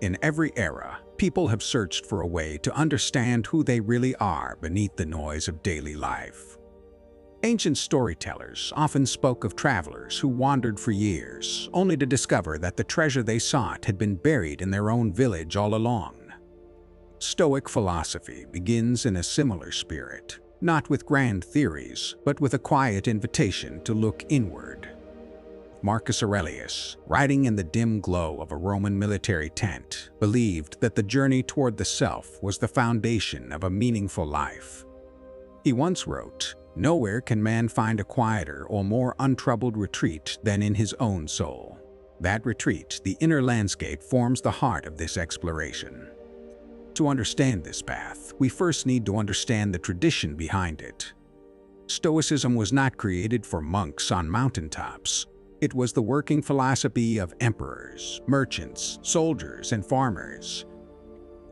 In every era, people have searched for a way to understand who they really are beneath the noise of daily life. Ancient storytellers often spoke of travelers who wandered for years, only to discover that the treasure they sought had been buried in their own village all along. Stoic philosophy begins in a similar spirit, not with grand theories, but with a quiet invitation to look inward. Marcus Aurelius, writing in the dim glow of a Roman military tent, believed that the journey toward the self was the foundation of a meaningful life. He once wrote, "Nowhere can man find a quieter or more untroubled retreat than in his own soul." That retreat, the inner landscape, forms the heart of this exploration. To understand this path, we first need to understand the tradition behind it. Stoicism was not created for monks on mountaintops. It was the working philosophy of emperors, merchants, soldiers, and farmers.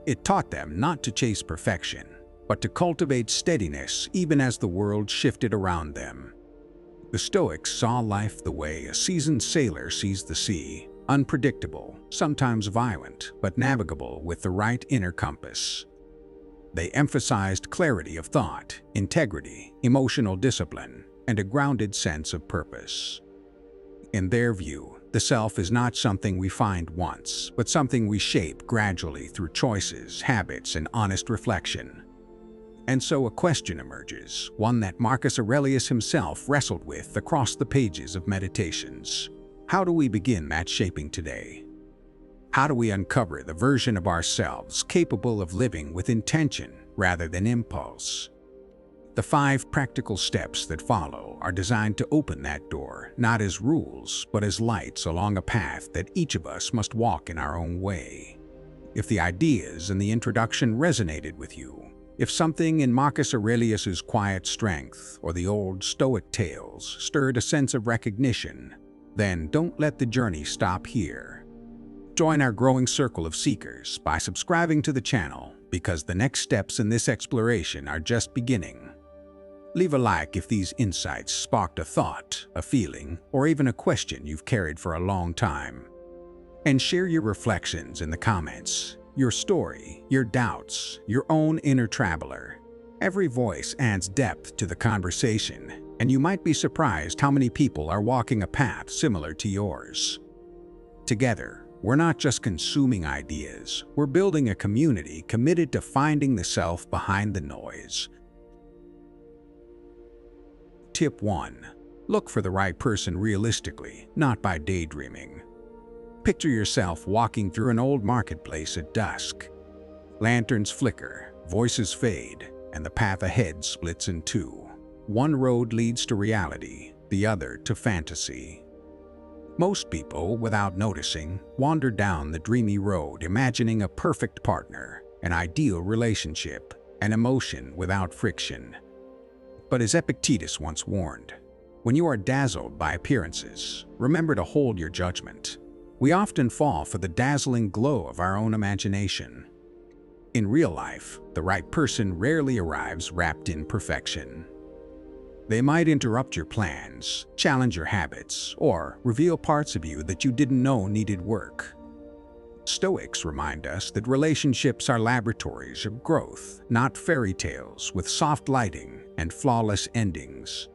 It taught them not to chase perfection, but to cultivate steadiness even as the world shifted around them. The Stoics saw life the way a seasoned sailor sees the sea, unpredictable, sometimes violent, but navigable with the right inner compass. They emphasized clarity of thought, integrity, emotional discipline, and a grounded sense of purpose. In their view, the self is not something we find once, but something we shape gradually through choices, habits, and honest reflection. And so a question emerges, one that Marcus Aurelius himself wrestled with across the pages of Meditations. How do we begin that shaping today? How do we uncover the version of ourselves capable of living with intention rather than impulse? The 5 practical steps that follow are designed to open that door, not as rules, but as lights along a path that each of us must walk in our own way. If the ideas in the introduction resonated with you, if something in Marcus Aurelius's quiet strength or the old Stoic tales stirred a sense of recognition, then don't let the journey stop here. Join our growing circle of seekers by subscribing to the channel, because the next steps in this exploration are just beginning. Leave a like if these insights sparked a thought, a feeling, or even a question you've carried for a long time. And share your reflections in the comments, your story, your doubts, your own inner traveler. Every voice adds depth to the conversation, and you might be surprised how many people are walking a path similar to yours. Together, we're not just consuming ideas, we're building a community committed to finding the self behind the noise. Tip 1. Look for the right person realistically, not by daydreaming. Picture yourself walking through an old marketplace at dusk. Lanterns flicker, voices fade, and the path ahead splits in two. One road leads to reality, the other to fantasy. Most people, without noticing, wander down the dreamy road imagining a perfect partner, an ideal relationship, an emotion without friction. But as Epictetus once warned, when you are dazzled by appearances, remember to hold your judgment. We often fall for the dazzling glow of our own imagination. In real life, the right person rarely arrives wrapped in perfection. They might interrupt your plans, challenge your habits, or reveal parts of you that you didn't know needed work. Stoics remind us that relationships are laboratories of growth, not fairy tales with soft lighting and flawless endings.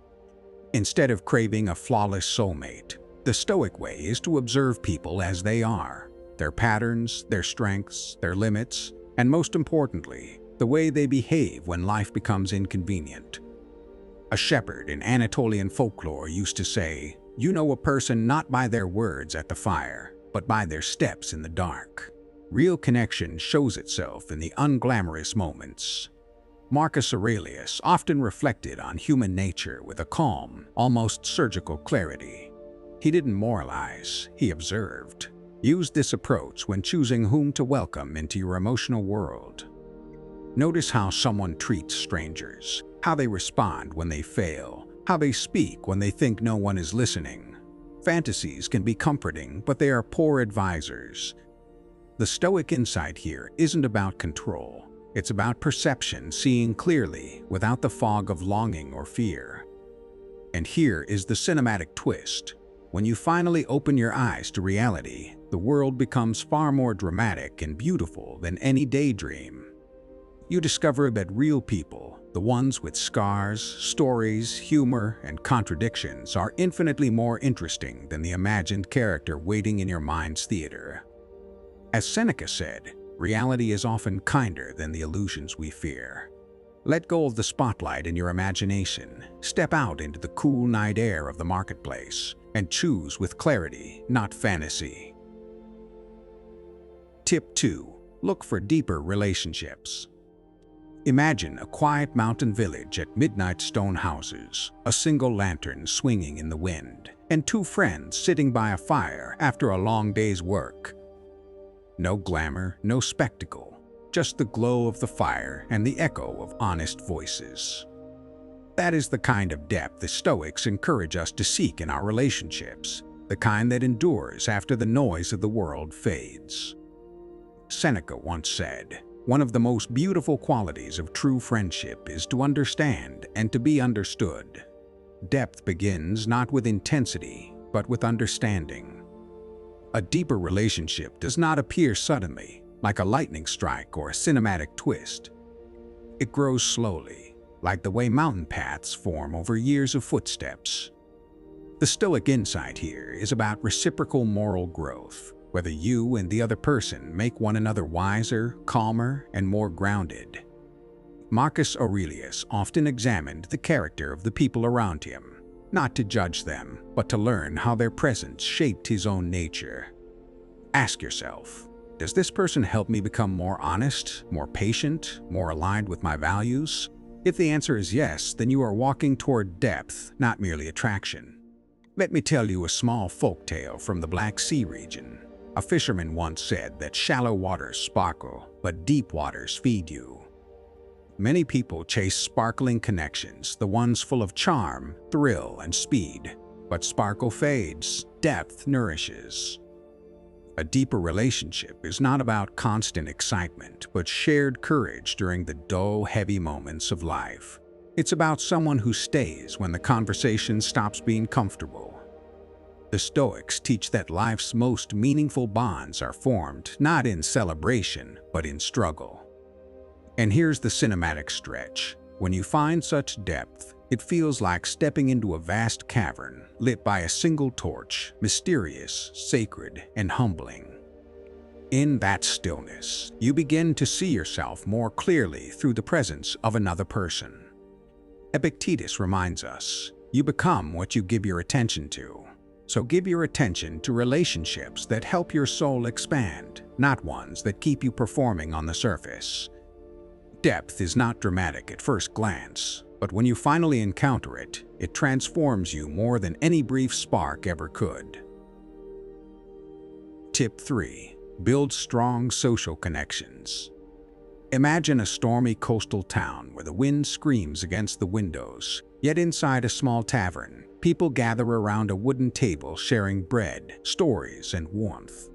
Instead of craving a flawless soulmate, the Stoic way is to observe people as they are, their patterns, their strengths, their limits, and most importantly, the way they behave when life becomes inconvenient. A shepherd in Anatolian folklore used to say, "You know a person not by their words at the fire, but by their steps in the dark." Real connection shows itself in the unglamorous moments. Marcus Aurelius often reflected on human nature with a calm, almost surgical clarity. He didn't moralize, he observed. Use this approach when choosing whom to welcome into your emotional world. Notice how someone treats strangers, how they respond when they fail, how they speak when they think no one is listening. Fantasies can be comforting, but they are poor advisors. The Stoic insight here isn't about control. It's about perception, seeing clearly, without the fog of longing or fear. And here is the cinematic twist. When you finally open your eyes to reality, the world becomes far more dramatic and beautiful than any daydream. You discover that real people, the ones with scars, stories, humor, and contradictions, are infinitely more interesting than the imagined character waiting in your mind's theater. As Seneca said, reality is often kinder than the illusions we fear. Let go of the spotlight in your imagination, step out into the cool night air of the marketplace, and choose with clarity, not fantasy. Tip 2. Look for deeper relationships. Imagine a quiet mountain village at midnight, stone houses, a single lantern swinging in the wind, and two friends sitting by a fire after a long day's work. No glamour, no spectacle, just the glow of the fire and the echo of honest voices. That is the kind of depth the Stoics encourage us to seek in our relationships, the kind that endures after the noise of the world fades. Seneca once said, "One of the most beautiful qualities of true friendship is to understand and to be understood." Depth begins not with intensity, but with understanding. A deeper relationship does not appear suddenly, like a lightning strike or a cinematic twist. It grows slowly, like the way mountain paths form over years of footsteps. The Stoic insight here is about reciprocal moral growth, whether you and the other person make one another wiser, calmer, and more grounded. Marcus Aurelius often examined the character of the people around him, not to judge them, but to learn how their presence shaped his own nature. Ask yourself, does this person help me become more honest, more patient, more aligned with my values? If the answer is yes, then you are walking toward depth, not merely attraction. Let me tell you a small folktale from the Black Sea region. A fisherman once said that shallow waters sparkle, but deep waters feed you. Many people chase sparkling connections, the ones full of charm, thrill, and speed. But sparkle fades, depth nourishes. A deeper relationship is not about constant excitement, but shared courage during the dull, heavy moments of life. It's about someone who stays when the conversation stops being comfortable. The Stoics teach that life's most meaningful bonds are formed not in celebration, but in struggle. And here's the cinematic stretch. When you find such depth, it feels like stepping into a vast cavern lit by a single torch, mysterious, sacred, and humbling. In that stillness, you begin to see yourself more clearly through the presence of another person. Epictetus reminds us, you become what you give your attention to. So give your attention to relationships that help your soul expand, not ones that keep you performing on the surface. Depth is not dramatic at first glance, but when you finally encounter it, it transforms you more than any brief spark ever could. Tip 3. Build strong social connections. Imagine a stormy coastal town where the wind screams against the windows, yet inside a small tavern, people gather around a wooden table sharing bread, stories, and warmth.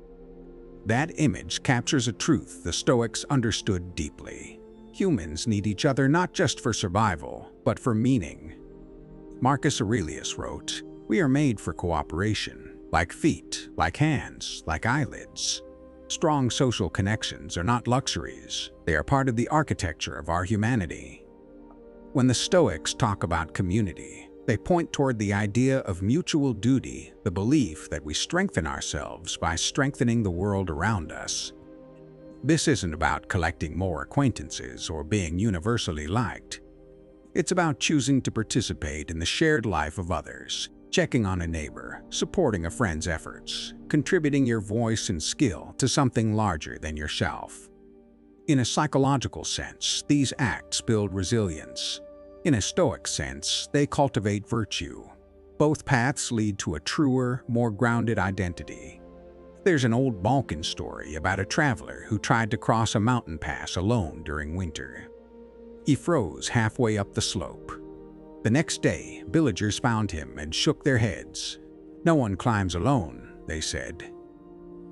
That image captures a truth the Stoics understood deeply. Humans need each other not just for survival, but for meaning. Marcus Aurelius wrote, "We are made for cooperation, like feet, like hands, like eyelids." Strong social connections are not luxuries. They are part of the architecture of our humanity. When the Stoics talk about community, they point toward the idea of mutual duty, the belief that we strengthen ourselves by strengthening the world around us. This isn't about collecting more acquaintances or being universally liked. It's about choosing to participate in the shared life of others, checking on a neighbor, supporting a friend's efforts, contributing your voice and skill to something larger than yourself. In a psychological sense, these acts build resilience. In a Stoic sense, they cultivate virtue. Both paths lead to a truer, more grounded identity. There's an old Balkan story about a traveler who tried to cross a mountain pass alone during winter. He froze halfway up the slope. The next day, villagers found him and shook their heads. "No one climbs alone," they said.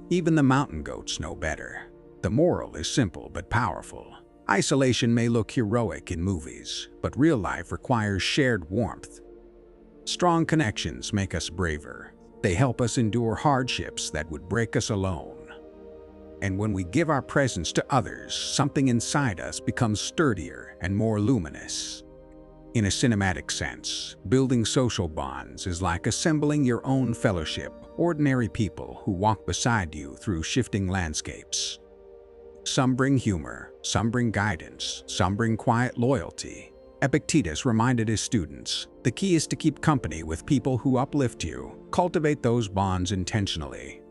"Even the mountain goats know better." The moral is simple but powerful. Isolation may look heroic in movies, but real life requires shared warmth. Strong connections make us braver. They help us endure hardships that would break us alone. And when we give our presence to others, something inside us becomes sturdier and more luminous. In a cinematic sense, building social bonds is like assembling your own fellowship, ordinary people who walk beside you through shifting landscapes. Some bring humor, some bring guidance, some bring quiet loyalty. Epictetus reminded his students, the key is to keep company with people who uplift you. Cultivate those bonds intentionally.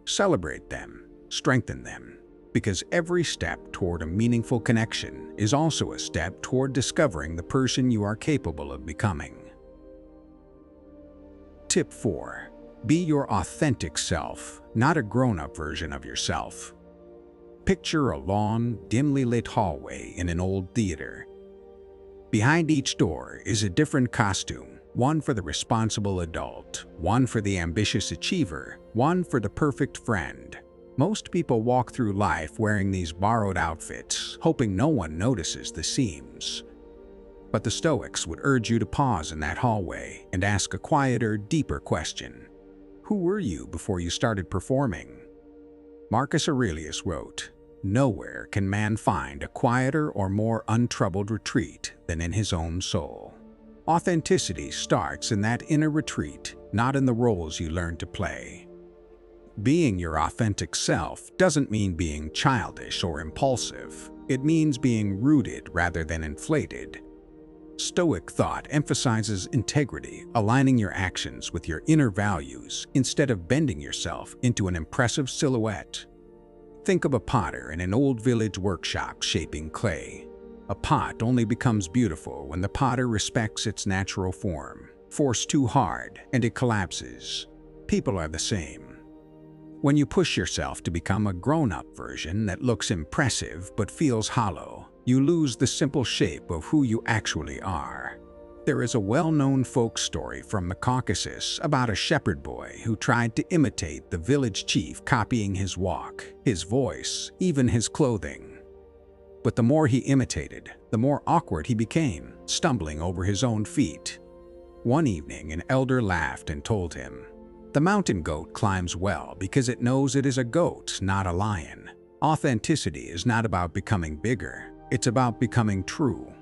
Celebrate them, strengthen them, because every step toward a meaningful connection is also a step toward discovering the person you are capable of becoming. Tip 4. Be your authentic self, not a grown-up version of yourself. Picture a long, dimly lit hallway in an old theater. Behind each door is a different costume, one for the responsible adult, one for the ambitious achiever, one for the perfect friend. Most people walk through life wearing these borrowed outfits, hoping no one notices the seams. But the Stoics would urge you to pause in that hallway and ask a quieter, deeper question. Who were you before you started performing? Marcus Aurelius wrote, "Nowhere can man find a quieter or more untroubled retreat than in his own soul." Authenticity starts in that inner retreat, not in the roles you learn to play. Being your authentic self doesn't mean being childish or impulsive. It means being rooted rather than inflated. Stoic thought emphasizes integrity, aligning your actions with your inner values instead of bending yourself into an impressive silhouette. Think of a potter in an old village workshop shaping clay. A pot only becomes beautiful when the potter respects its natural form. Force too hard, and it collapses. People are the same. When you push yourself to become a grown-up version that looks impressive but feels hollow, you lose the simple shape of who you actually are. There is a well-known folk story from the Caucasus about a shepherd boy who tried to imitate the village chief, copying his walk, his voice, even his clothing. But the more he imitated, the more awkward he became, stumbling over his own feet. One evening, an elder laughed and told him, "The mountain goat climbs well because it knows it is a goat, not a lion." Authenticity is not about becoming bigger, it's about becoming true.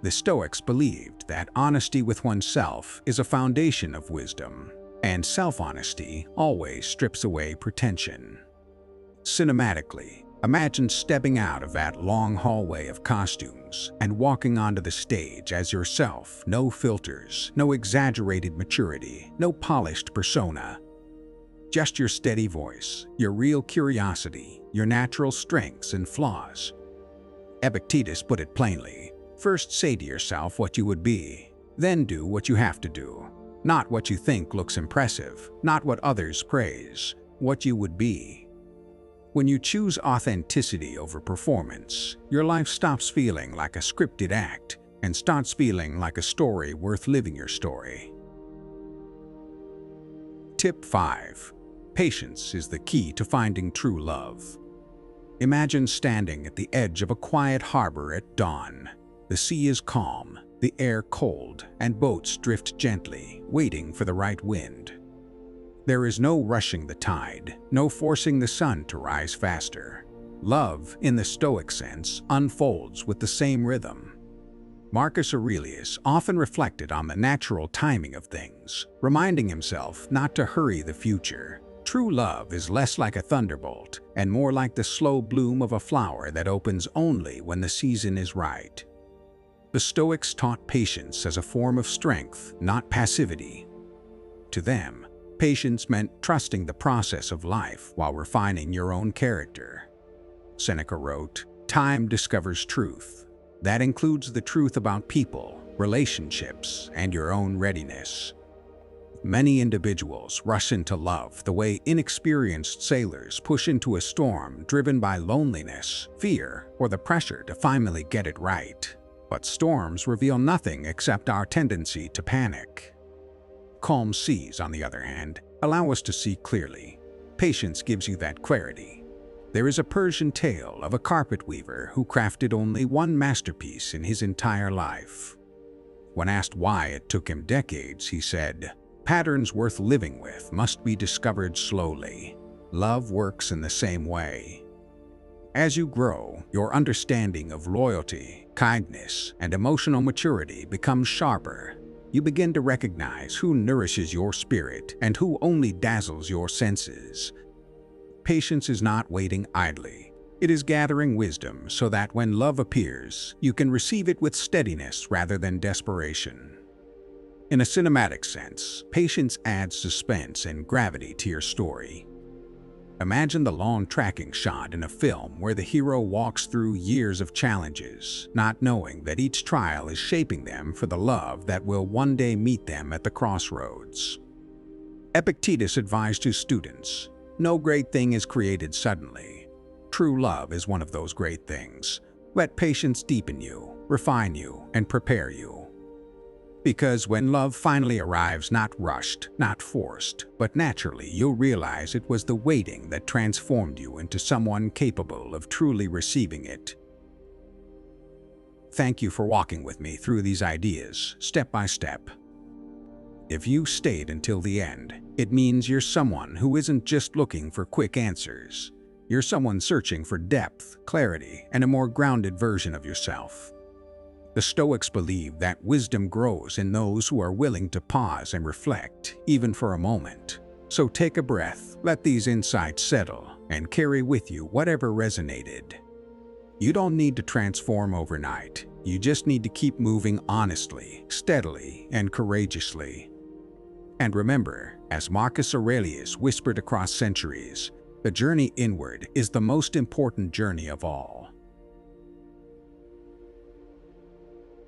The Stoics believed that honesty with oneself is a foundation of wisdom, and self-honesty always strips away pretension. Cinematically, imagine stepping out of that long hallway of costumes and walking onto the stage as yourself, no filters, no exaggerated maturity, no polished persona. Just your steady voice, your real curiosity, your natural strengths and flaws. Epictetus put it plainly, first say to yourself what you would be, then do what you have to do. Not what you think looks impressive, not what others praise, what you would be. When you choose authenticity over performance, your life stops feeling like a scripted act and starts feeling like a story worth living your story. Tip 5. Patience is the key to finding true love. Imagine standing at the edge of a quiet harbor at dawn. The sea is calm, the air cold, and boats drift gently, waiting for the right wind. There is no rushing the tide, no forcing the sun to rise faster. Love, in the Stoic sense, unfolds with the same rhythm. Marcus Aurelius often reflected on the natural timing of things, reminding himself not to hurry the future. True love is less like a thunderbolt and more like the slow bloom of a flower that opens only when the season is right. The Stoics taught patience as a form of strength, not passivity. To them, patience meant trusting the process of life while refining your own character. Seneca wrote, "Time discovers truth. That includes the truth about people, relationships, and your own readiness." Many individuals rush into love the way inexperienced sailors push into a storm driven by loneliness, fear, or the pressure to finally get it right. But storms reveal nothing except our tendency to panic. Calm seas, on the other hand, allow us to see clearly. Patience gives you that clarity. There is a Persian tale of a carpet weaver who crafted only one masterpiece in his entire life. When asked why it took him decades, he said, Patterns worth living with must be discovered slowly. Love works in the same way. As you grow, your understanding of loyalty, kindness, and emotional maturity becomes sharper. You begin to recognize who nourishes your spirit and who only dazzles your senses. Patience is not waiting idly. It is gathering wisdom so that when love appears, you can receive it with steadiness rather than desperation. In a cinematic sense, patience adds suspense and gravity to your story. Imagine the long tracking shot in a film where the hero walks through years of challenges, not knowing that each trial is shaping them for the love that will one day meet them at the crossroads. Epictetus advised his students, "No great thing is created suddenly. True love is one of those great things. Let patience deepen you, refine you, and prepare you." Because when love finally arrives, not rushed, not forced, but naturally, you'll realize it was the waiting that transformed you into someone capable of truly receiving it. Thank you for walking with me through these ideas, step by step. If you stayed until the end, it means you're someone who isn't just looking for quick answers. You're someone searching for depth, clarity, and a more grounded version of yourself. The Stoics believe that wisdom grows in those who are willing to pause and reflect, even for a moment. So take a breath, let these insights settle, and carry with you whatever resonated. You don't need to transform overnight. You just need to keep moving honestly, steadily, and courageously. And remember, as Marcus Aurelius whispered across centuries, the journey inward is the most important journey of all.